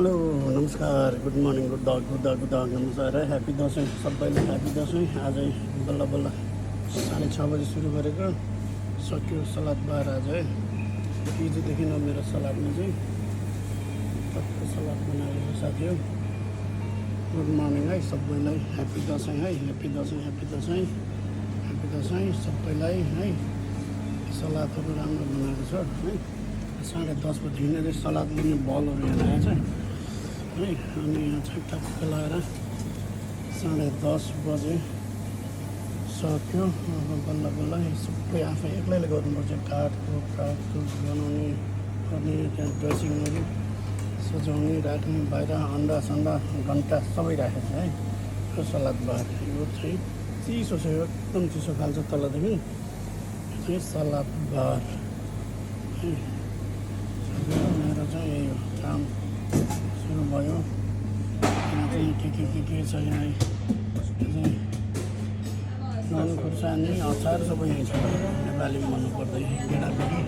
hello नमस्कार good morning good नमस्कार है ह्याप्पी दसैँ सबैलाई ह्याप्पी दसैँ आजै बल्ल बल्ल 6:30 बजे सुरु गरेको सक्यो सलाद बार आज है हिजोदेखि मेरो सलादमा चाहिँ टक्क सलाद बनाएको साथी हो गुड मर्निङ है सबैलाई ह्याप्पी दसैँ है ह्याप्पी दसैँ सबैलाई है सलादहरू राम्रो बनाएको छ है 10:30 बजी हिँडेर सलाद लिने बलहरू यहाँ आएछ है अनि यहाँ चाहिँ टक्क लगाएर 10:30 बजे सक्यो अब बल्ल बल्ल सबै आफै एक्लैले गर्नुपर्छ काठको बनाउने गर्ने त्यहाँ ड्रेसिङहरू सजाउने राख्ने बाहिर अन्डा सन्डा घन्टा सबै राखेको छ है यो सलाद बार यो चाहिँ चिसो छ यो एकदम चिसो खाल्छ तलदेखि यो चाहिँ सलाद बार है मेरो चाहिँ यही हो काम सुरु भयो यहाँ चाहिँ के छ यहाँ चाहिँ नुन खुर्सानी अचार सबै यहीँ छ नेपालीमा भन्नुपर्दै गेडागुडी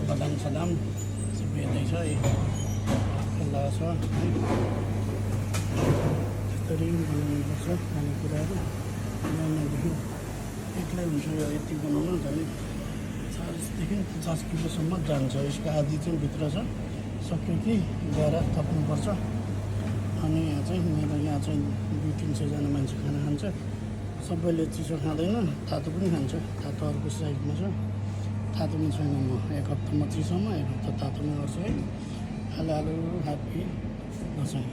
बदाम सदाम सबै यतै छ खुल्ला छ है त्यसरी बनाउनुपर्छ खानेकुराहरू बनाउनेदेखि एक्लै हुन्छ यो यति बनाउनु झन् 40देखि 50 किलोसम्म जान्छ यसको आधी चाहिँ भित्र छ सक्यो कि गएर थप्नुपर्छ अनि यहाँ चाहिँ मेरो यहाँ चाहिँ 200-300 जना मान्छे खाना खान्छ सबैले चिसो खाँदैन तातो पनि खान्छ तातो अर्को साइडमा छ तातोमा छैन म एक हप्तामा चिसोमा एक हप्ता तातोमा गर्छु है हेलो ह्याप्पी दसैँ